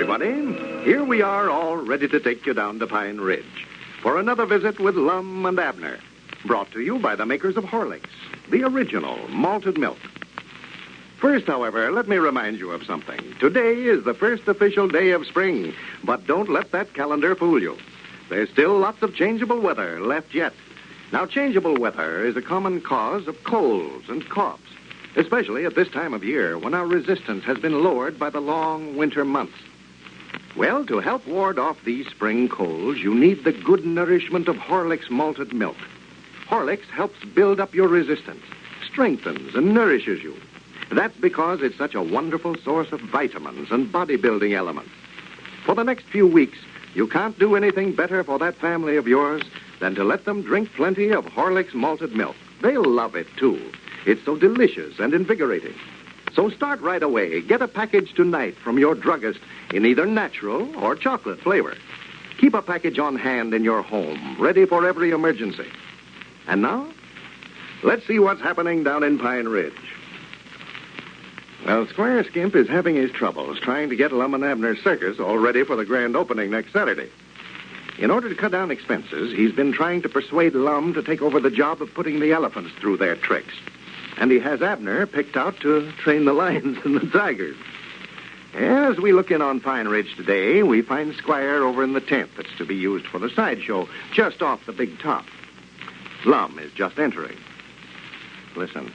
everybody. Here we are, all ready to take you down to Pine Ridge for another visit with Lum and Abner, brought to you by the makers of Horlicks, the original malted milk. First, however, let me remind you of something. Today is the first official day of spring, but don't let that calendar fool you. There's still lots of changeable weather left yet. Now, changeable weather is a common cause of colds and coughs, especially at this time of year when our resistance has been lowered by the long winter months. Well, to help ward off these spring colds, you need the good nourishment of Horlicks malted milk. Horlicks helps build up your resistance, strengthens and nourishes you. That's because it's such a wonderful source of vitamins and bodybuilding elements. For the next few weeks, you can't do anything better for that family of yours than to let them drink plenty of Horlicks malted milk. They'll love it, too. It's so delicious and invigorating. So start right away. Get a package tonight from your druggist in either natural or chocolate flavor. Keep a package on hand in your home, ready for every emergency. And now, let's see what's happening down in Pine Ridge. Well, Squire Skimp is having his troubles trying to get Lum and Abner's circus all ready for the grand opening next Saturday. In order to cut down expenses, he's been trying to persuade Lum to take over the job of putting the elephants through their tricks. And he has Abner picked out to train the lions and the tigers. As we look in on Pine Ridge today, we find Squire over in the tent that's to be used for the sideshow, just off the big top. Lum is just entering. Listen.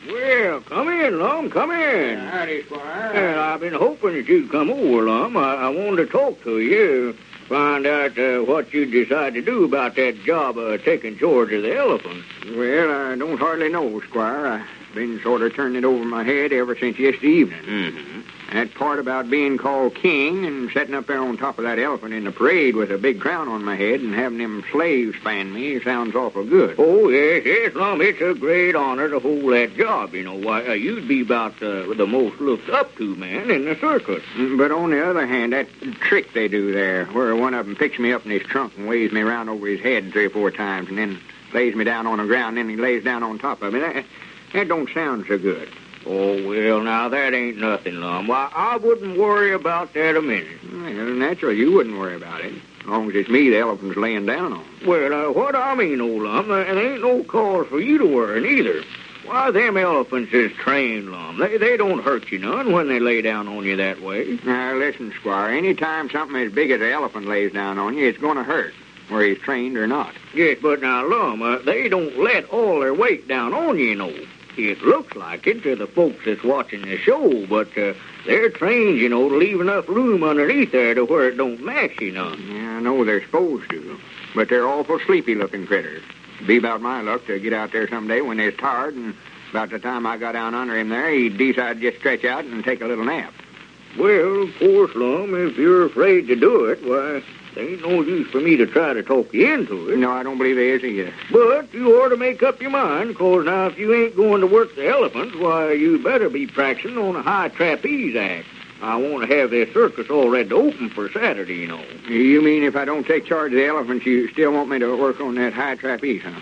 Well, come in, Lum, come in. Howdy, Squire. Well, I've been hoping that you'd come over, Lum. I wanted to talk to you, find out what you decide to do about that job of taking charge of the elephants. Well, I don't hardly know, Squire. I've been sort of turning it over my head ever since yesterday evening. Mm-hmm. That part about being called king and sitting up there on top of that elephant in the parade with a big crown on my head and having them slaves fan me sounds awful good. Oh, yes, Lum, it's a great honor to hold that job, you know. Why, you'd be about the most looked up to man in the circus. But on the other hand, that trick they do there, where one of them picks me up in his trunk and waves me around over his head 3 or 4 times and then lays me down on the ground, and then he lays down on top of me, that don't sound so good. Oh, well, now, that ain't nothing, Lum. Why, I wouldn't worry about that a minute. Well, naturally, you wouldn't worry about it, as long as it's me the elephant's laying down on. Well, what I mean, old Lum, there ain't no cause for you to worry neither. Why, them elephants is trained, Lum. They don't hurt you none when they lay down on you that way. Now, listen, Squire, any time something as big as an elephant lays down on you, it's going to hurt, whether he's trained or not. Yes, but now, Lum, they don't let all their weight down on you, you know. It looks like it to the folks that's watching the show, but they're trained, you know, to leave enough room underneath there to where it don't mash you none. Yeah, I know they're supposed to, but they're awful sleepy-looking critters. It'd be about my luck to get out there someday when they're tired, and about the time I got down under him there, he'd decide to just stretch out and take a little nap. Well, of course, Lum, if you're afraid to do it, why, there ain't no use for me to try to talk you into it. No, I don't believe there is either. But you ought to make up your mind, 'cause now if you ain't going to work the elephants, why, you better be practicing on a high trapeze act. I want to have this circus all ready to open for Saturday, you know. You mean if I don't take charge of the elephants, you still want me to work on that high trapeze, huh?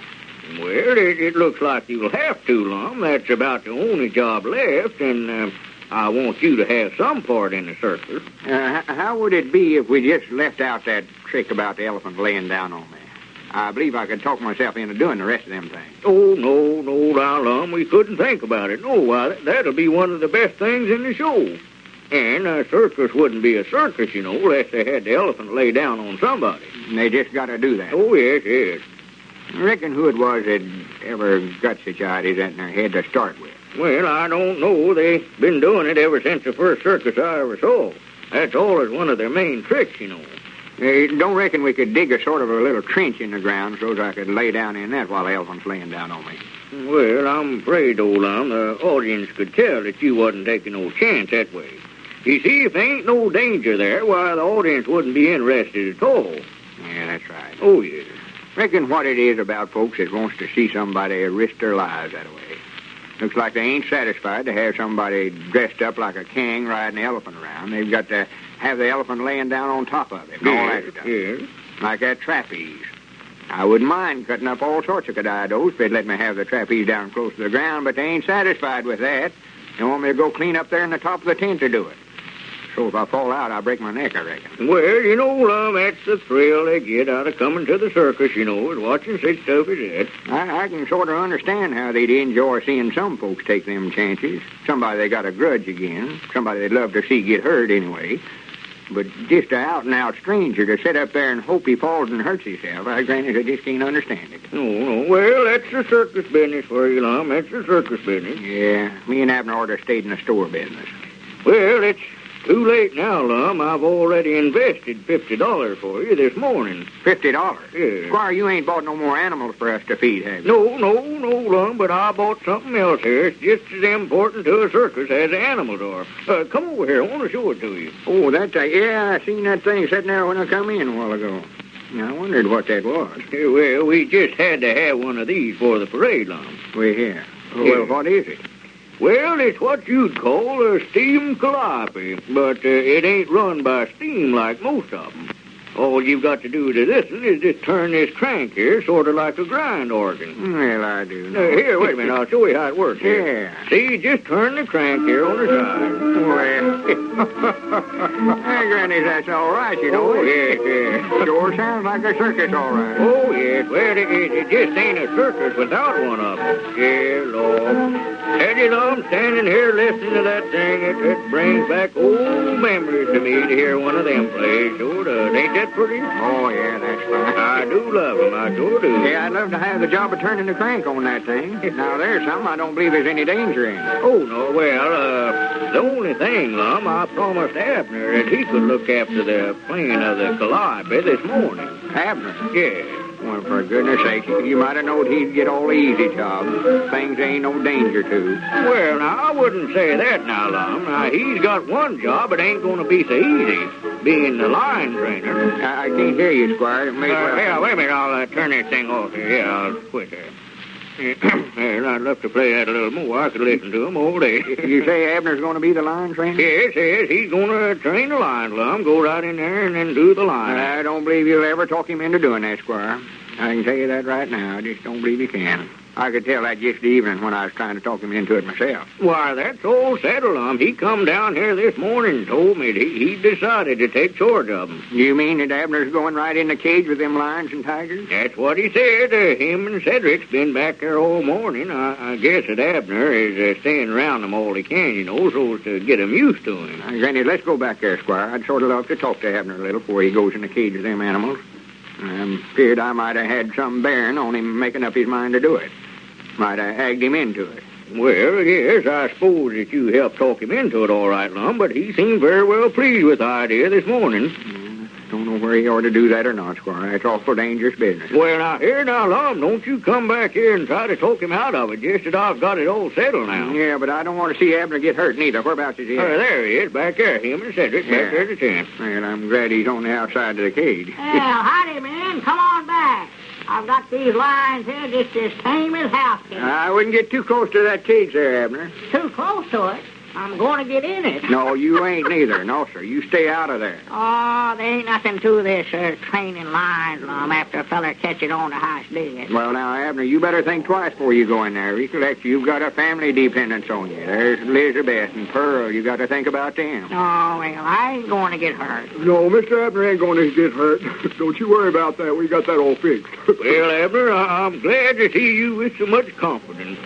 Well, it looks like you'll have to, Lum. That's about the only job left, and I want you to have some part in the circus. How would it be if we just left out that trick about the elephant laying down on me? I believe I could talk myself into doing the rest of them things. Oh, no, now, Lum, we couldn't think about it. No, why, that'll be one of the best things in the show. And a circus wouldn't be a circus, you know, unless they had the elephant lay down on somebody. And they just got to do that. Oh, yes. I reckon who it was that ever got such ideas in their head to start with. Well, I don't know. They've been doing it ever since the first circus I ever saw. That's always one of their main tricks, you know. Don't reckon we could dig a sort of a little trench in the ground so I could lay down in that while the elephant's laying down on me. Well, I'm afraid, old Lum, the audience could tell that you wasn't taking no chance that way. You see, if there ain't no danger there, why, the audience wouldn't be interested at all. Yeah, that's right. Oh, yeah. Reckon what it is about folks that wants to see somebody risk their lives that way. Looks like they ain't satisfied to have somebody dressed up like a king riding the elephant around. They've got to have the elephant laying down on top of it and all that stuff. Yes. Like that trapeze. I wouldn't mind cutting up all sorts of cadados if they'd let me have the trapeze down close to the ground, but they ain't satisfied with that. They want me to go clean up there in the top of the tent to do it. So if I fall out, I'll break my neck, I reckon. Well, Lum, that's the thrill they get out of coming to the circus, is watching such stuff as that. I can sort of understand how they'd enjoy seeing some folks take them chances. Somebody they got a grudge again. Somebody they'd love to see get hurt anyway. But just an out-and-out stranger to sit up there and hope he falls and hurts himself, I just can't understand it. No. Well, that's the circus business for you, Lum. That's the circus business. Yeah, me and Abner ought to have stayed in the store business. Well, it's too late now, Lum. I've already invested $50 for you this morning. $50? Yeah. Squire, you ain't bought no more animals for us to feed, have you? No, Lum, but I bought something else here. It's just as important to a circus as the animals are. Come over here. I want to show it to you. Oh, yeah, I seen that thing sitting there when I come in a while ago. I wondered what that was. Well, we just had to have one of these for the parade, Lum. Yeah. Well, what is it? Well, it's what you'd call a steam calliope, but it ain't run by steam like most of them. All you've got to do to this one is just turn this crank here, sort of like a grind organ. Well, I do know. Here, wait a minute. I'll show you how it works here. Yeah. See, just turn the crank here on the side. Well, Granny, that's all right, Oh, yeah. Sure sounds like a circus, all right. Oh, yes. Well, it just ain't a circus without one of them. Yeah, Lord. Teddy, I'm standing here listening to that thing. It brings back old memories to me to hear one of them play. Sure does. Ain't that pretty? Oh, yeah, that's fine. I do love them. I sure do. Yeah, I'd love to have the job of turning the crank on that thing. Now, there's something I don't believe there's any danger in. Oh, no. Well, the only thing, Lum, I promised Abner that he could look after the playing of the calliope this morning. Abner? Yeah. Well, for goodness sake, you might have known he'd get all the easy jobs. Things ain't no danger to. Well, now, I wouldn't say that now, Lum. Now, he's got one job. It ain't going to be so easy, being the line trainer. I can't hear you, Squire. Yeah, wait a minute. I'll turn this thing off here. Yeah, I'll quit there. Well, I'd love to play that a little more. I could listen to him all day. You say Abner's going to be the line trainer? Yes. He's going to train the line, Lum. Go right in there and then do the line. I don't believe you'll ever talk him into doing that, Squire. I can tell you that right now. I just don't believe you can. I could tell that just the evening when I was trying to talk him into it myself. Why, that's all settled, Lum. He come down here this morning and told me that he decided to take charge of them. You mean that Abner's going right in the cage with them lions and tigers? That's what he said. Him and Cedric's been back there all morning. I guess that Abner is staying around them all he can, so as to get them used to him. Granny, let's go back there, Squire. I'd sort of love to talk to Abner a little before he goes in the cage with them animals. I'm feared I might have had some bearing on him making up his mind to do it. Might have egged him into it. Well, yes, I suppose that you helped talk him into it all right, Lum, but he seemed very well pleased with the idea this morning. Don't know where he ought to do that or not, Squire. That's awful dangerous business. Well, now, Lum, don't you come back here and try to talk him out of it, just that I've got it all settled now. Yeah, but I don't want to see Abner get hurt neither. Whereabouts is he? There he is, back there. Him and Cedric, back there at the tent. Well, I'm glad he's on the outside of the cage. Well, howdy, man. Come on back. I've got these lions here just as tame as house cats. I wouldn't get too close to that cage there, Abner. Too close to it? I'm going to get in it. No, you ain't neither. No, sir. You stay out of there. Oh, there ain't nothing to this, training lions, Lum, after a feller catches on to how it's did. Well, now, Abner, you better think twice before you go in there. Recollect, you've got a family dependence on you. There's Elizabeth and Pearl. You got to think about them. Oh, well, I ain't going to get hurt. No, Mr. Abner ain't going to get hurt. Don't you worry about that. We got that all fixed. Well, Abner, I'm glad to see you with so much confidence.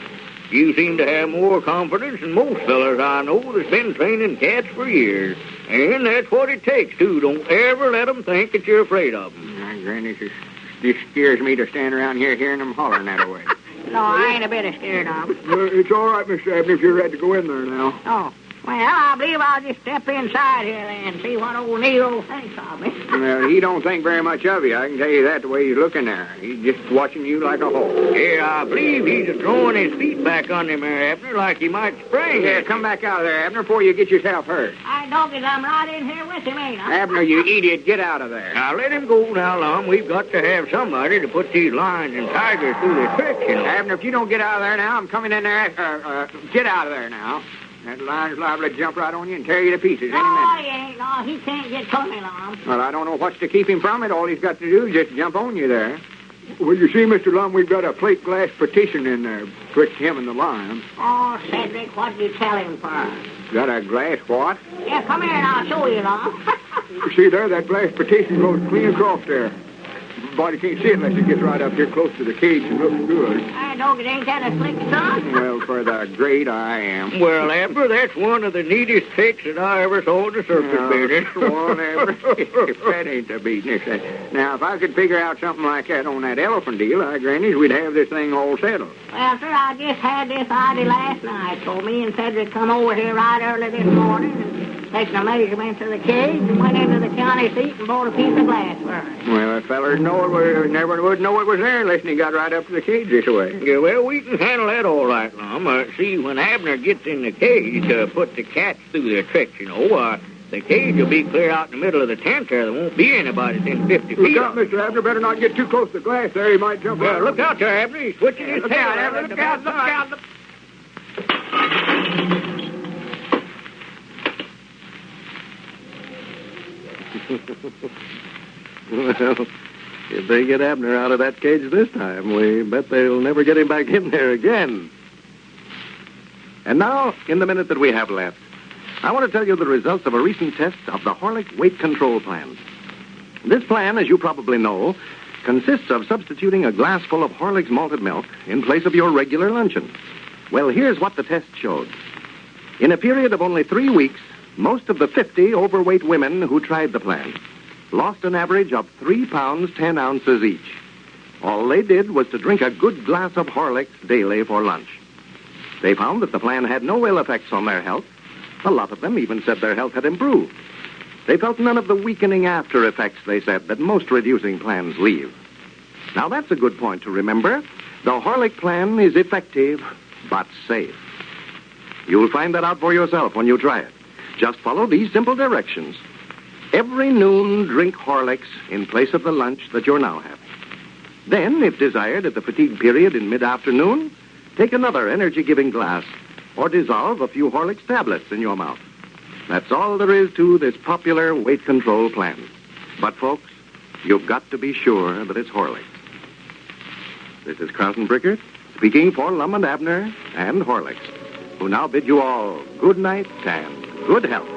You seem to have more confidence than most fellers I know that's been training cats for years. And that's what it takes, too. Don't ever let them think that you're afraid of them. Granny, this scares me to stand around here hearing them hollering that way. No, I ain't a bit scared of them. It's all right, Mr. Abner, if you're ready to go in there now. Oh. Well, I believe I'll just step inside here then and see what old Nikola thinks of me. Well, he don't think very much of you. I can tell you that the way he's looking there. He's just watching you like a hawk. Yeah, I believe he's throwing his feet back on him there, Abner, like he might spring. Yeah, come back out of there, Abner, before you get yourself hurt. I don't get I'm right in here with him, ain't I? Abner, you idiot, get out of there. Now, let him go now, Lum. We've got to have somebody to put these lions and tigers through their tricks, Abner, if you don't get out of there now, I'm coming in there. Get out of there now. That lion's liable to jump right on you and tear you to pieces any minute. No, he ain't. No, he can't get to me, Lum. Well, I don't know what's to keep him from it. All he's got to do is just jump on you there. Well, you see, Mr. Lum, we've got a plate glass partition in there betwixt him and the lion. Oh, Cedric, what did you tell him for? Got a glass what? Yeah, come here and I'll show you, Lum. You see there, that glass partition goes clean across there. Body can't see it unless it gets right up here close to the cage and looks good. Hey, dog, it ain't that a slick, son? Well, for the great I am. Well, Abner, that's one of the neatest tricks that I ever saw in the circus business. One ever. That ain't the business. Now, if I could figure out something like that on that elephant deal, I grannies, we'd have this thing all settled. Well, sir, I just had this idea last night. So me and Cedric come over here right early this morning and taken the measurements of the cage and went into the county seat and bought a piece of glass for it. Well, that feller never would know it was there unless he got right up to the cage this way. Yeah, well, we can handle that all right, Lum. See, when Abner gets in the cage to put the cats through their tricks, the cage will be clear out in the middle of the tent there. There won't be anybody within 50 feet. Look out, Mr. Abner. Better not get too close to the glass there. He might jump out. Look out there, Abner. He's switching his tail. Abner. Look out, look out. Well, if they get Abner out of that cage this time, we bet they'll never get him back in there again. And now, in the minute that we have left, I want to tell you the results of a recent test of the Horlick weight control plan. This plan, as you probably know, consists of substituting a glass full of Horlick's malted milk in place of your regular luncheon. Well, here's what the test showed. In a period of only 3 weeks, most of the 50 overweight women who tried the plan lost an average of 3 pounds 10 ounces each. All they did was to drink a good glass of Horlicks daily for lunch. They found that the plan had no ill effects on their health. A lot of them even said their health had improved. They felt none of the weakening after effects, they said, that most reducing plans leave. Now, that's a good point to remember. The Horlick plan is effective, but safe. You'll find that out for yourself when you try it. Just follow these simple directions. Every noon, drink Horlicks in place of the lunch that you're now having. Then, if desired at the fatigue period in mid-afternoon, take another energy-giving glass or dissolve a few Horlicks tablets in your mouth. That's all there is to this popular weight control plan. But, folks, you've got to be sure that it's Horlicks. This is Carlton Brickert speaking for Lum and Abner and Horlicks, who now bid you all good night and good health.